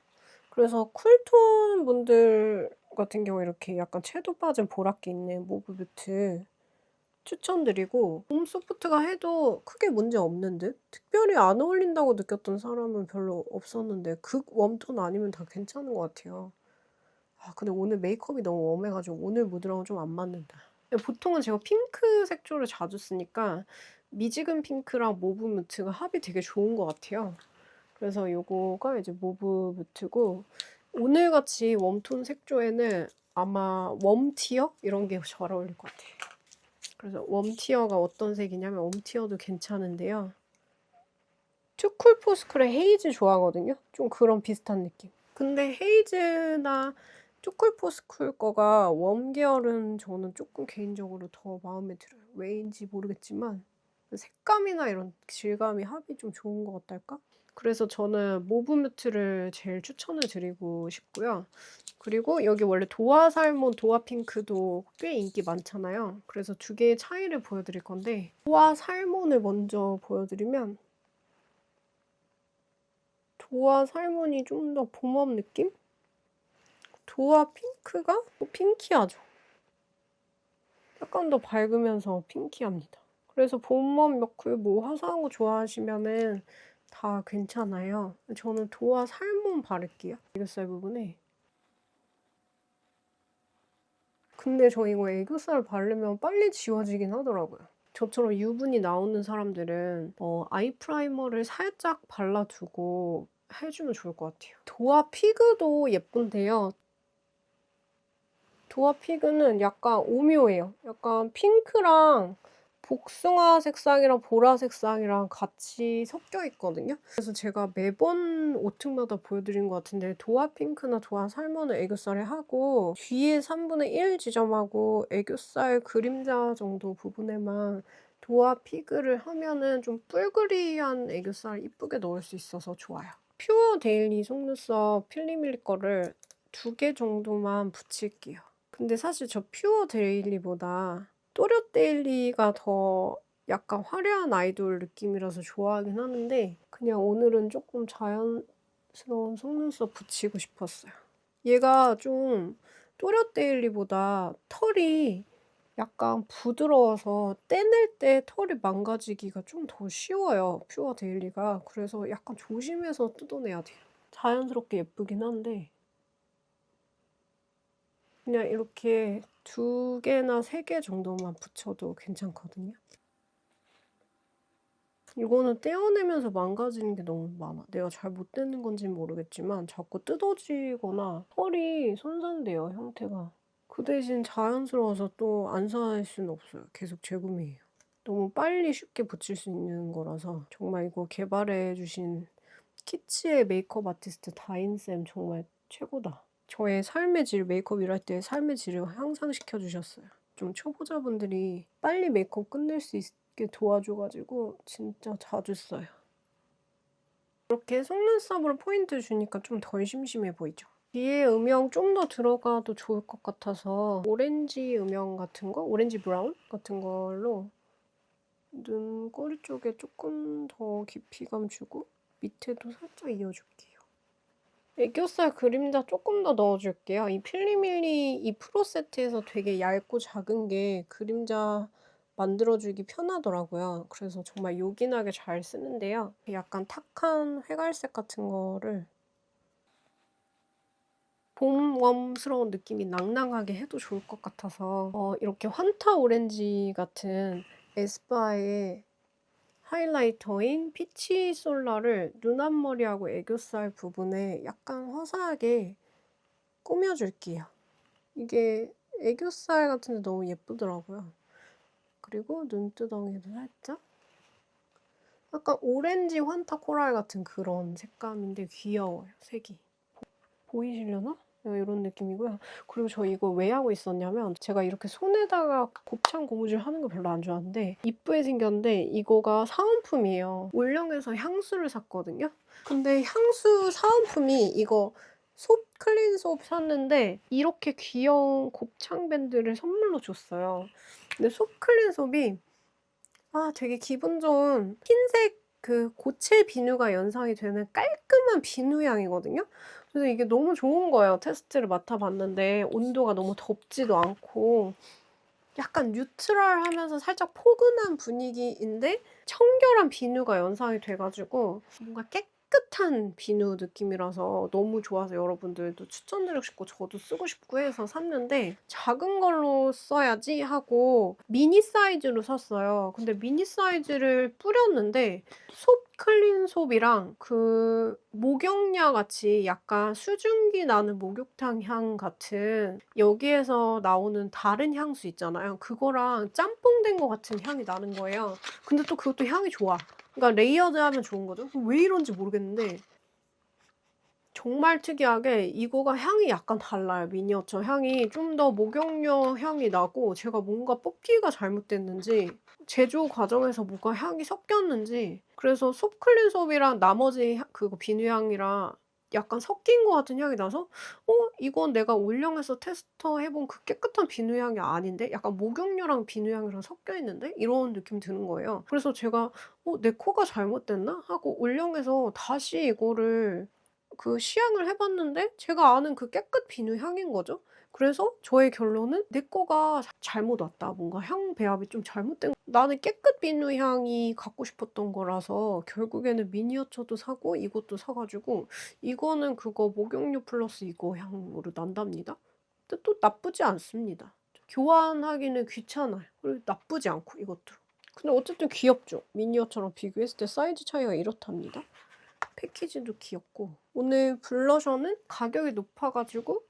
그래서 쿨톤 분들 같은 경우에 이렇게 약간 채도 빠진 보랏기 있는 모브 뮤트 추천드리고 봄 소프트가 해도 크게 문제 없는 듯? 특별히 안 어울린다고 느꼈던 사람은 별로 없었는데 극 웜톤 아니면 다 괜찮은 것 같아요. 아 근데 오늘 메이크업이 너무 웜해가지고 오늘 무드랑은 좀 안 맞는다. 보통은 제가 핑크 색조를 자주 쓰니까 미지근 핑크랑 모브 뮤트가 합이 되게 좋은 것 같아요. 그래서 요거가 이제 모브 뮤트고 오늘같이 웜톤 색조에는 아마 웜티어? 이런 게 잘 어울릴 것 같아요. 그래서 웜티어가 어떤 색이냐면 웜티어도 괜찮은데요. 투쿨포스쿨의 헤이즈 좋아하거든요. 좀 그런 비슷한 느낌. 근데 헤이즈나 투쿨포스쿨 거가 웜 계열은 저는 조금 개인적으로 더 마음에 들어요. 왜인지 모르겠지만 색감이나 이런 질감이 합이 좀 좋은 것 같달까? 그래서 저는 모브 뮤트를 제일 추천을 드리고 싶고요. 그리고 여기 원래 도화 살몬, 도화 핑크도 꽤 인기 많잖아요. 그래서 두 개의 차이를 보여드릴 건데 도화 살몬을 먼저 보여드리면 도화 살몬이 좀 더 봄웜 느낌? 도화 핑크가 핑키하죠. 약간 더 밝으면서 핑키합니다. 그래서 봄웜 너클 뭐 화사한 거 좋아하시면은 다 괜찮아요. 저는 도화 살몬 바를게요. 애교살 부분에. 근데 저 이거 애교살 바르면 빨리 지워지긴 하더라고요. 저처럼 유분이 나오는 사람들은 아이 프라이머를 살짝 발라두고 해주면 좋을 것 같아요. 도화 피그도 예쁜데요. 도화 피그는 약간 오묘해요. 약간 핑크랑 복숭아 색상이랑 보라 색상이랑 같이 섞여 있거든요. 그래서 제가 매번 오특마다 보여드린 것 같은데 도화 핑크나 도화 살몬을 애교살에 하고 뒤에 3분의 1 지점하고 애교살 그림자 정도 부분에만 도화 피그를 하면은 좀 뿔그리한 애교살 이쁘게 넣을 수 있어서 좋아요. 퓨어 데일리 속눈썹 필리밀리 거를 2개 정도만 붙일게요. 근데 사실 저 퓨어 데일리보다 또렷 데일리가 더 약간 화려한 아이돌 느낌이라서 좋아하긴 하는데 그냥 오늘은 조금 자연스러운 속눈썹 붙이고 싶었어요. 얘가 좀 또렷 데일리보다 털이 약간 부드러워서 떼낼 때 털이 망가지기가 좀 더 쉬워요. 퓨어 데일리가. 그래서 약간 조심해서 뜯어내야 돼요. 자연스럽게 예쁘긴 한데 그냥 이렇게 2개나 3개 정도만 붙여도 괜찮거든요. 이거는 떼어내면서 망가지는 게 너무 많아. 내가 잘 못 떼는 건지는 모르겠지만 자꾸 뜯어지거나 털이 손상돼요, 형태가. 그 대신 자연스러워서 또 안 살 수는 없어요. 계속 재구매해요. 너무 빨리 쉽게 붙일 수 있는 거라서 정말 이거 개발해주신 키치의 메이크업 아티스트 다인쌤 정말 최고다. 저의 삶의 질, 메이크업 일할 때 삶의 질을 향상시켜주셨어요. 좀 초보자분들이 빨리 메이크업 끝낼 수 있게 도와줘가지고 진짜 자주 써요. 이렇게 속눈썹으로 포인트 주니까 좀 덜 심심해 보이죠? 뒤에 음영 좀 더 들어가도 좋을 것 같아서 오렌지 음영 같은 거? 오렌지 브라운? 같은 걸로 눈꼬리 쪽에 조금 더 깊이감 주고 밑에도 살짝 이어줄게요. 애교살 그림자 조금 더 넣어줄게요. 이 필리밀리 이 프로 세트에서 되게 얇고 작은 게 그림자 만들어주기 편하더라고요. 그래서 정말 요긴하게 잘 쓰는데요. 약간 탁한 회갈색 같은 거를 봄웜스러운 느낌이 낭낭하게 해도 좋을 것 같아서 이렇게 환타 오렌지 같은 에스쁘아의 하이라이터인 피치 솔라를 눈 앞머리하고 애교살 부분에 약간 화사하게 꾸며줄게요. 이게 애교살 같은데 너무 예쁘더라고요. 그리고 눈두덩이도 살짝 약간 오렌지 환타 코랄 같은 그런 색감인데 귀여워요, 색이. 보이시려나? 이런 느낌이고요. 그리고 저 이거 왜 하고 있었냐면 제가 이렇게 손에다가 곱창 고무줄 하는 거 별로 안 좋아하는데 이쁘게 생겼는데 이거가 사은품이에요. 올영에서 향수를 샀거든요. 근데 향수 사은품이 이거 솝 클린솝 샀는데 이렇게 귀여운 곱창 밴드를 선물로 줬어요. 근데 솝 클린솝이 되게 기분 좋은 흰색 그 고체 비누가 연상이 되는 깔끔한 비누 향이거든요. 그래서 이게 너무 좋은 거예요. 테스트를 맡아봤는데 온도가 너무 덥지도 않고 약간 뉴트럴하면서 살짝 포근한 분위기인데 청결한 비누가 연상이 돼가지고 뭔가 깨끗한 비누 느낌이라서 너무 좋아서 여러분들도 추천드리고 싶고 저도 쓰고 싶고 해서 샀는데 작은 걸로 써야지 하고 미니 사이즈로 샀어요. 근데 미니 사이즈를 뿌렸는데 솝 클린솝이랑 그 목욕냐 같이 약간 수증기 나는 목욕탕 향 같은 여기에서 나오는 다른 향수 있잖아요. 그거랑 짬뽕된 것 같은 향이 나는 거예요. 근데 또 그것도 향이 좋아. 그러니까 레이어드하면 좋은 거죠. 왜 이런지 모르겠는데 정말 특이하게 이거가 향이 약간 달라요. 미니어처 향이 좀 더 목욕료 향이 나고 제가 뭔가 뽑기가 잘못됐는지 제조 과정에서 뭐가 향이 섞였는지 그래서 솝 클린솝이랑 나머지 그거 비누향이랑 약간 섞인 것 같은 향이 나서 이건 내가 올영에서 테스터 해본 그 깨끗한 비누향이 아닌데? 약간 목욕료랑 비누향이랑 섞여 있는데? 이런 느낌이 드는 거예요. 그래서 제가 내 코가 잘못됐나? 하고 올영에서 다시 이거를 그 시향을 해 봤는데 제가 아는 그 깨끗 비누 향인 거죠. 그래서 저의 결론은 '내 거가 잘못 왔다. 뭔가 향 배합이 좀 잘못된 나는 깨끗 비누 향이 갖고 싶었던 거라서 결국에는 미니어처도 사고 이것도 사 가지고 이거는 그거 목욕류 플러스 이거 향으로 난답니다. 근데 또 나쁘지 않습니다. 교환하기는 귀찮아요. 그리고 나쁘지 않고 이것도. 근데 어쨌든 귀엽죠. 미니어처랑 비교했을 때 사이즈 차이가 이렇답니다. 패키지도 귀엽고 오늘 블러셔는 가격이 높아 가지고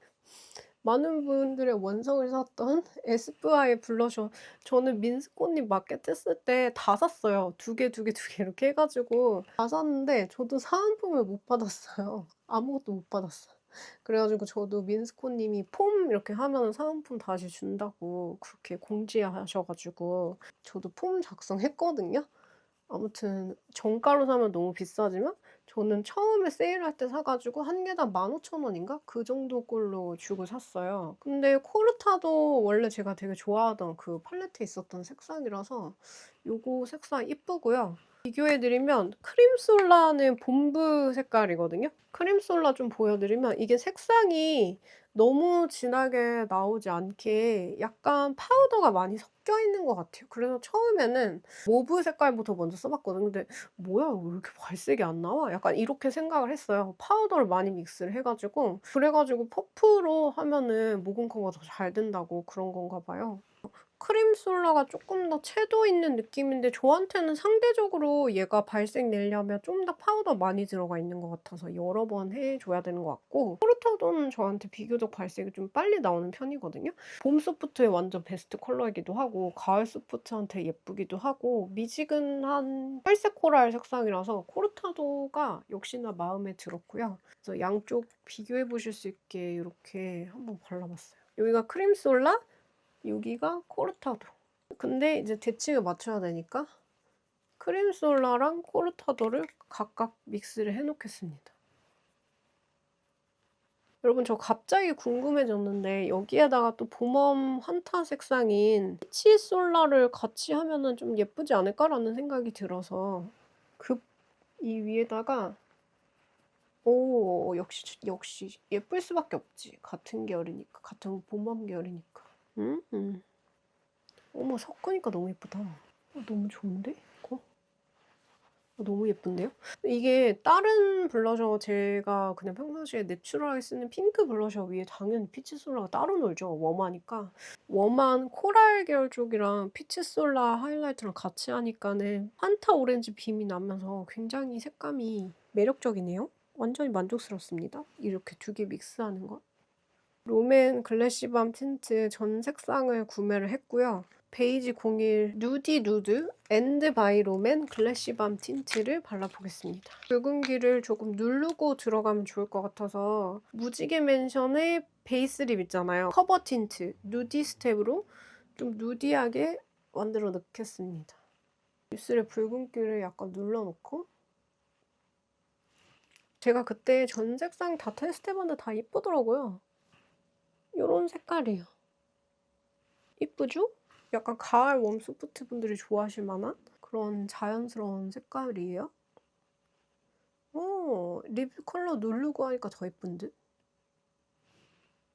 많은 분들의 원성을 샀던 에스쁘아의 블러셔 저는 민스코님 마켓 했을 때 다 샀어요. 2개, 2개, 2개 이렇게 해 가지고 다 샀는데 저도 사은품을 못 받았어요. 아무것도 못 받았어요. 그래 가지고 저도 민스코님이 폼 이렇게 하면은 사은품 다시 준다고 그렇게 공지하셔 가지고 저도 폼 작성했거든요. 아무튼 정가로 사면 너무 비싸지만 저는 처음에 세일할 때 사 가지고 한 개당 15,000원인가? 그 정도 꼴로 주고 샀어요. 근데 코르타도 원래 제가 되게 좋아하던 그 팔레트에 있었던 색상이라서 요거 색상 이쁘고요. 비교해 드리면 크림솔라는 봄브 색깔이거든요. 크림솔라 좀 보여 드리면 이게 색상이 너무 진하게 나오지 않게 약간 파우더가 많이 섞여 있는 것 같아요. 그래서 처음에는 모브 색깔부터 먼저 써 봤거든요. 근데 '뭐야 왜 이렇게 발색이 안 나와?' 약간 이렇게 생각을 했어요. 파우더를 많이 믹스를 해 가지고 그래 가지고 퍼프로 하면은 모공 커버가 더 잘 된다고 그런 건가 봐요. 크림솔라가 쪼끔 더 채도 있는 느낌인데 저한테는 상대적으로 얘가 발색 내려면 좀 더 파우더 많이 들어가 있는 것 같아서 여러 번 해 줘야 되는 것 같고 코르타도는 저한테 비교적 발색이 좀 빨리 나오는 편이거든요. 봄 소프트에 완전 베스트 컬러이기도 하고 가을 소프트한테 예쁘기도 하고 미지근한 회색 코랄 색상이라서 코르타도가 역시나 마음에 들었고요. 그래서 양쪽 비교해 보실 수 있게 요렇게 한번 발라 봤어요. 여기가 크림솔라 여기가 코르타도. 근데 이제 대칭을 맞춰야 되니까 크림솔라랑 코르타도를 각각 믹스를 해 놓겠습니다. 여러분 저 갑자기 궁금해졌는데 여기에다가 또 봄웜 환타 색상인 피치솔라를 같이 하면은 좀 예쁘지 않을까라는 생각이 들어서 이 위에다가 역시 예쁠 수밖에 없지. 같은 계열이니까. 같은 봄웜 계열이니까. 어머 섞으니까 너무 예쁘다. 너무 좋은데 이거? 너무 예쁜데요? 이게 다른 블러셔 제가 그냥 평상시에 내추럴하게 쓰는 핑크 블러셔 위에 당연히 피치솔라가 따로 놀죠. 웜하니까. 웜한 코랄 계열 쪽이랑 피치솔라 하이라이트랑 같이 하니까는 환타 오렌지 빔이 나면서 굉장히 색감이 매력적이네요. 완전히 만족스럽습니다. 이렇게 2개 믹스하는 건. 롬앤 글래시밤 틴트 전 색상을 구매를 했고요. 베이지 01 누디 누드 앤드 바이 롬앤 글래시밤 틴트를 발라보겠습니다. 붉은기를 조금 누르고 들어가면 좋을 것 같아서 무지개 맨션의 베이스 립 있잖아요. 커버 틴트 누디 스텝으로 좀 누디하게 만들어 넣겠습니다. 입술에 붉은기를 약간 눌러놓고 제가 그때 전 색상 다 테스트해봤는데 다 이쁘더라고요. 요런 색깔이에요. 이쁘죠? 약간 가을 웜소프트 분들이 좋아하실 만한 그런 자연스러운 색깔이에요. 립 컬러 누르고 하니까 더 예쁜 듯?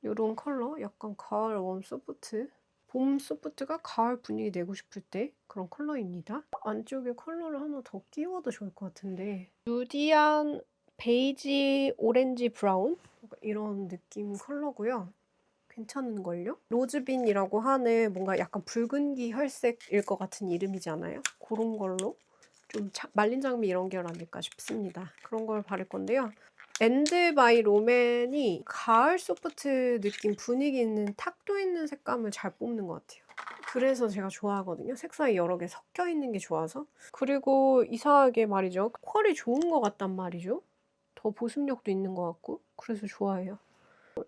요런 컬러? 약간 가을 웜소프트. 봄 소프트가 가을 분위기 내고 싶을 때 그런 컬러입니다. 안쪽에 컬러를 하나 더 끼워도 좋을 것 같은데 누디한 베이지 오렌지 브라운? 이런 느낌 컬러고요. 괜찮은걸요? 로즈빈이라고 하는 뭔가 약간 붉은기 혈색일 것 같은 이름이잖아요. 그런 걸로 좀 말린 장미 이런 결 아닐까 싶습니다. 그런 걸 바를 건데요. 엔드 바이 롬앤이 가을 소프트 느낌 분위기 있는 탁도 있는 색감을 잘 뽑는 것 같아요. 그래서 제가 좋아하거든요. 색상이 여러 개 섞여 있는 게 좋아서. 그리고 이상하게 말이죠. 퀄이 좋은 것 같단 말이죠. 더 보습력도 있는 것 같고. 그래서 좋아해요.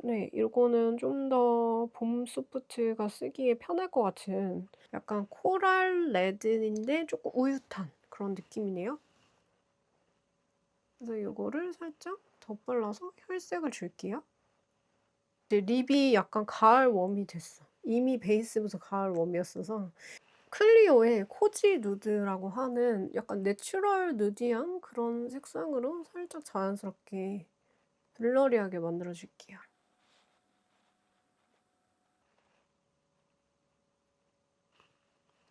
네, 이거는 좀 더 봄 소프트가 쓰기에 편할 것 같은 약간 코랄 레드인데 조금 우윳한 그런 느낌이네요. 그래서 이거를 살짝 덧발라서 혈색을 줄게요. 이제 립이 약간 가을 웜이 됐어. 이미 베이스부터 가을 웜이었어서 클리오의 코지 누드라고 하는 약간 내추럴 누디한 그런 색상으로 살짝 자연스럽게 블러리하게 만들어줄게요.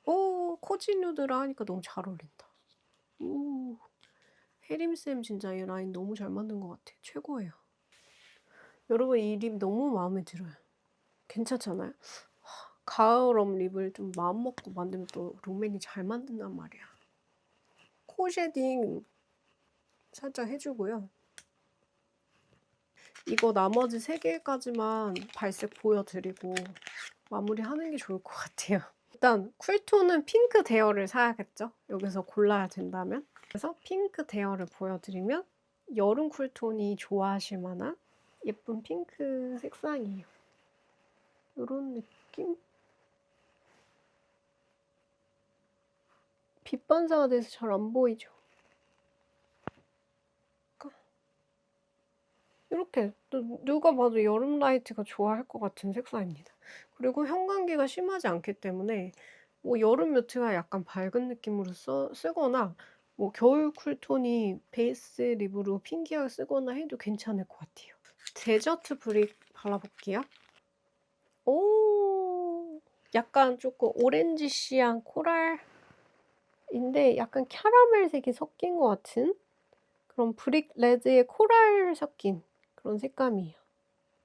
오, 코지 누드라 하니까 너무 잘 어울린다. 오, 혜림쌤 진짜 이 라인 너무 잘 만든 것 같아. 최고예요. 여러분 이 립 너무 마음에 들어요. 괜찮잖아요? 가을엄 립을 좀 마음먹고 만들면 또 롬앤이 잘 만든단 말이야. 코 쉐딩 살짝 해주고요. 이거 나머지 3개까지만 발색 보여드리고 마무리하는 게 좋을 것 같아요. 일단 쿨톤은 핑크 대여를 사야겠죠? 여기서 골라야 된다면. 그래서 핑크 대여를 보여드리면 여름 쿨톤이 좋아하실 만한 예쁜 핑크 색상이에요. 이런 느낌? 빛 반사가 돼서 잘 안 보이죠? 이렇게 누가 봐도 여름 라이트가 좋아할 것 같은 색상입니다. 그리고 형광기가 심하지 않기 때문에 뭐 여름 뮤트가 약간 밝은 느낌으로 쓰거나 뭐 겨울 쿨톤이 베이스 립으로 핑키하게 쓰거나 해도 괜찮을 것 같아요. 데저트 브릭 발라볼게요. 오, 약간 조금 오렌지시한 코랄인데 약간 캐러멜색이 섞인 것 같은 그런 브릭 레드에 코랄 섞인 그런 색감이에요.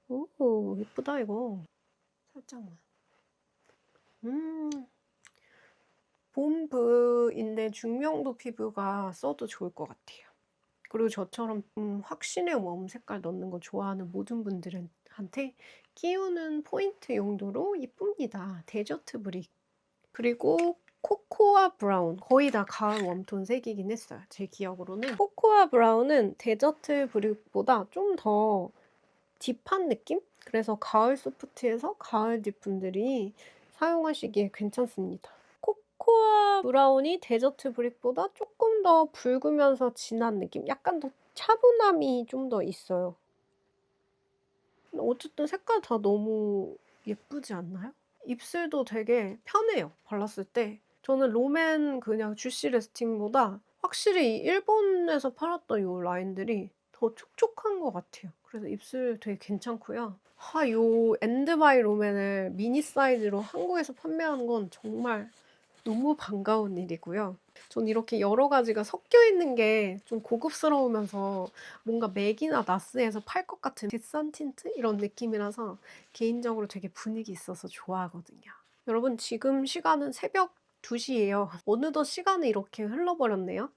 오, 예쁘다 이거. 살짝만. 봄브인데 중명도 피부가 써도 좋을 것 같아요. 그리고 저처럼 확신의 웜 색깔 넣는 거 좋아하는 모든 분들한테 끼우는 포인트 용도로 이쁩니다. 데저트 브릭. 그리고 코코아 브라운. 거의 다 가을 웜톤 색이긴 했어요. 제 기억으로는. 코코아 브라운은 데저트 브릭보다 좀 더 딥한 느낌? 그래서 가을 소프트에서 가을 딥 분들이 사용하시기에 괜찮습니다. 코코아 브라운이 데저트 브릭보다 조금 더 붉으면서 진한 느낌? 약간 더 차분함이 좀 더 있어요. 어쨌든 색깔 다 너무 예쁘지 않나요? 입술도 되게 편해요, 발랐을 때. 저는 롬앤 그냥 주시 레스팅보다 확실히 일본에서 팔았던 이 라인들이 더 촉촉한 것 같아요. 그래서 입술 되게 괜찮고요. 요 엔드 바이 롬앤을 미니 사이즈로 한국에서 판매하는 건 정말 너무 반가운 일이고요. 전 이렇게 여러 가지가 섞여 있는 게 좀 고급스러우면서 뭔가 맥이나 나스에서 팔 것 같은 비싼 틴트? 이런 느낌이라서 개인적으로 되게 분위기 있어서 좋아하거든요. 여러분 지금 시간은 새벽 2시예요. 어느덧 시간이 이렇게 흘러버렸네요.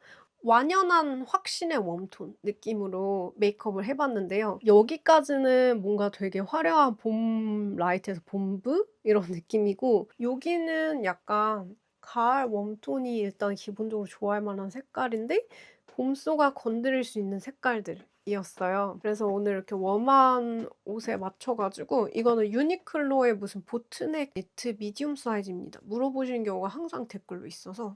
완연한 확신의 웜톤 느낌으로 메이크업을 해봤는데요. 여기까지는 뭔가 되게 화려한 봄 라이트에서 봄브? 이런 느낌이고 여기는 약간 가을 웜톤이 일단 기본적으로 좋아할 만한 색깔인데 봄소가 건드릴 수 있는 색깔들 이었어요. 그래서 오늘 이렇게 웜한 옷에 맞춰가지고 이거는 유니클로의 무슨 보트넥 니트 미디움 사이즈입니다. 물어보시는 경우가 항상 댓글로 있어서.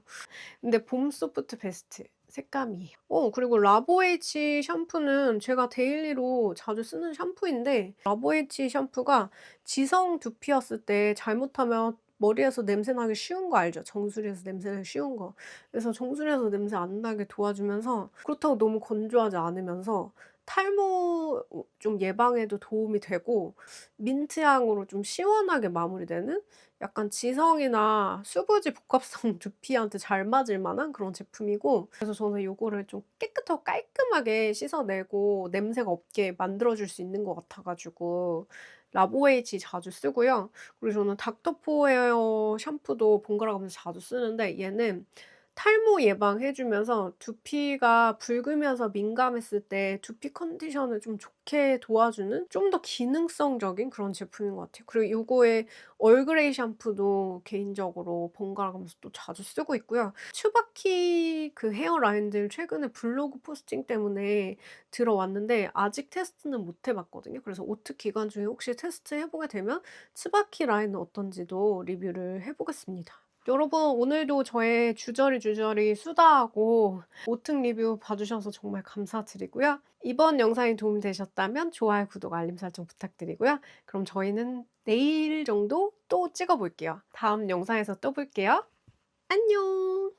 근데 봄 소프트 베스트 색감이에요. 그리고 라보에이치 샴푸는 제가 데일리로 자주 쓰는 샴푸인데 라보에이치 샴푸가 지성 두피였을 때 잘못하면 머리에서 냄새 나기 쉬운 거 알죠? 정수리에서 냄새 나기 쉬운 거. 그래서 정수리에서 냄새 안 나게 도와주면서 그렇다고 너무 건조하지 않으면서 탈모 좀 예방에도 도움이 되고 민트향으로 좀 시원하게 마무리되는 약간 지성이나 수부지 복합성 두피한테 잘 맞을 만한 그런 제품이고 그래서 저는 요거를 좀 깨끗하고 깔끔하게 씻어내고 냄새가 없게 만들어줄 수 있는 것 같아가지고 라보에이지 자주 쓰고요. 그리고 저는 닥터포 샴푸도 번갈아 가면서 자주 쓰는데 얘는 탈모 예방해주면서 두피가 붉으면서 민감했을 때 두피 컨디션을 좀 좋게 도와주는 좀 더 기능성적인 그런 제품인 것 같아요. 그리고 요거의 얼그레이 샴푸도 개인적으로 번갈아 가면서 또 자주 쓰고 있고요. 츠바키 그 헤어 라인들 최근에 블로그 포스팅 때문에 들어왔는데 아직 테스트는 못 해봤거든요. 그래서 오트 기간 중에 혹시 테스트 해보게 되면 츠바키 라인은 어떤지도 리뷰를 해보겠습니다. 여러분 오늘도 저의 주저리 수다하고 오특 리뷰 봐주셔서 정말 감사드리고요. 이번 영상이 도움이 되셨다면 좋아요, 구독, 알림 설정 부탁드리고요. 그럼 저희는 내일 정도 또 찍어볼게요. 다음 영상에서 또 볼게요. 안녕!